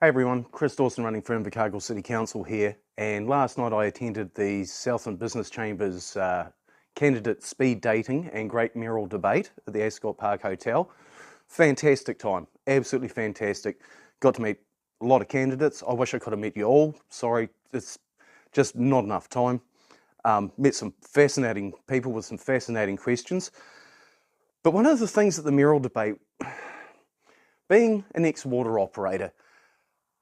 Hey everyone, Chris Dawson running for Invercargill City Council here, and last night I attended the Southland Business Chamber's candidate speed dating and great mayoral debate at the Ascot Park Hotel. Fantastic time, absolutely fantastic. Got to meet a lot of candidates. I wish I could have met you all. Sorry, it's just not enough time. Met some fascinating people with some fascinating questions. But one of the things at the mayoral debate, being an ex-water operator,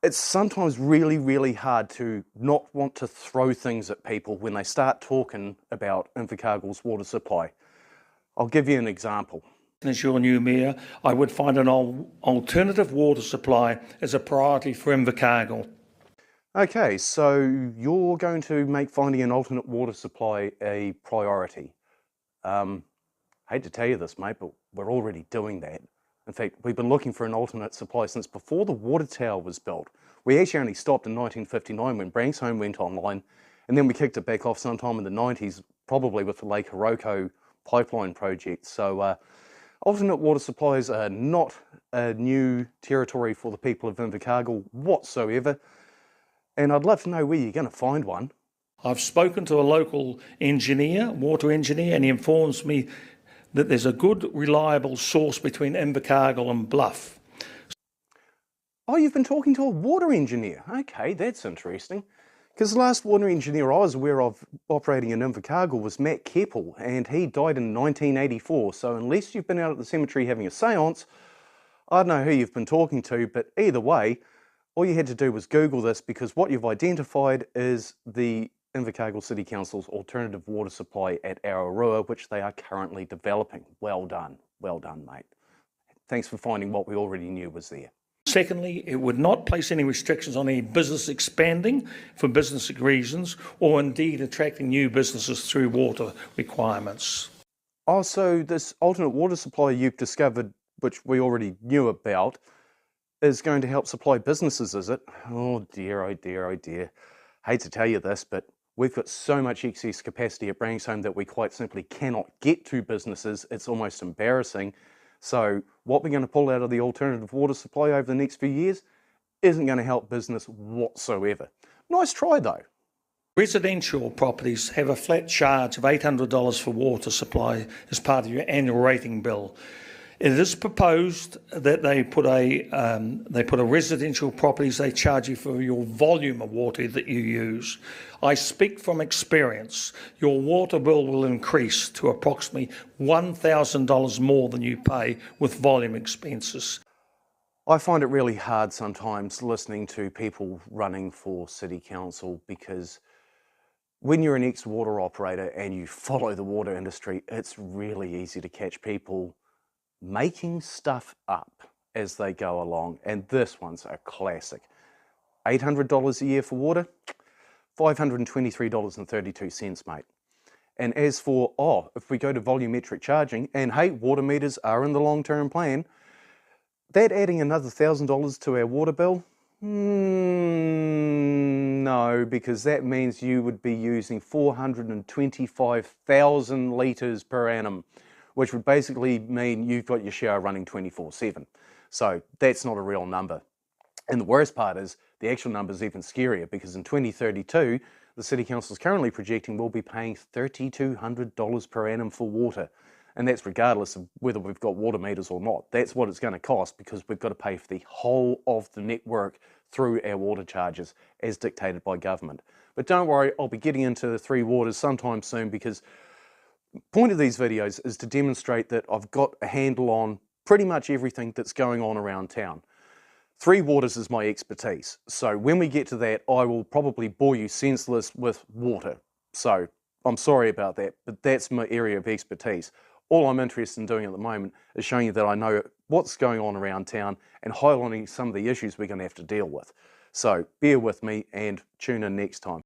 it's sometimes really hard to not want to throw things at people when they start talking about Invercargill's water supply. I'll give you an example. As your new mayor, I would find an alternative water supply as a priority for Invercargill. Okay, so you're going to make finding an alternate water supply a priority. Hate to tell you this, mate, but we're already doing that. In fact, we've been looking for an alternate supply since before the water tower was built. We actually only stopped in 1959 when Branksholme went online, and then we kicked it back off sometime in the 90s, probably with the Lake Hiroko pipeline project. So alternate water supplies are not a new territory for the people of Invercargill whatsoever, and I'd love to know where you're going to find one. I've spoken to a local engineer, water engineer, and he informs me that there's a good, reliable source between Invercargill and Bluff. Oh, you've been talking to a water engineer. Okay, that's interesting. Because the last water engineer I was aware of operating in Invercargill was Matt Keppel, and he died in 1984. So unless you've been out at the cemetery having a seance, I don't know who you've been talking to, but either way, all you had to do was Google this, because what you've identified is the Invercargill City Council's alternative water supply at Awarua, which they are currently developing. Well done, mate. Thanks for finding what we already knew was there. Secondly, it would not place any restrictions on any business expanding for business reasons, or indeed attracting new businesses through water requirements. Oh, so this alternate water supply you've discovered, which we already knew about, is going to help supply businesses, is it? Oh dear, oh dear, oh dear. Hate to tell you this, but we've got so much excess capacity at Branksholme that we quite simply cannot get to businesses. It's almost embarrassing. So what we're going to pull out of the alternative water supply over the next few years isn't going to help business whatsoever. Nice try though. Residential properties have a flat charge of $800 for water supply as part of your annual rating bill. It is proposed that they put a residential properties, they charge you for your volume of water that you use. I speak from experience. Your water bill will increase to approximately $1,000 more than you pay with volume expenses. I find it really hard sometimes listening to people running for city council, because when you're an ex-water operator and you follow the water industry, it's really easy to catch people making stuff up as they go along, and this one's a classic. $800 a year for water, $523.32, mate. And as for, if we go to volumetric charging, and hey, water meters are in the long-term plan, that adding another $1,000 to our water bill? No, because that means you would be using 425,000 litres per annum, which would basically mean you've got your shower running 24/7. So that's not a real number. And the worst part is the actual number is even scarier, because in 2032, the City Council is currently projecting we'll be paying $3,200 per annum for water. And that's regardless of whether we've got water meters or not. That's what it's going to cost, because we've got to pay for the whole of the network through our water charges as dictated by government. But don't worry, I'll be getting into the three waters sometime soon, because the point of these videos is to demonstrate that I've got a handle on pretty much everything that's going on around town. Three waters is my expertise. So when we get to that, I will probably bore you senseless with water. So I'm sorry about that, but that's my area of expertise. All I'm interested in doing at the moment is showing you that I know what's going on around town and highlighting some of the issues we're going to have to deal with. So bear with me and tune in next time.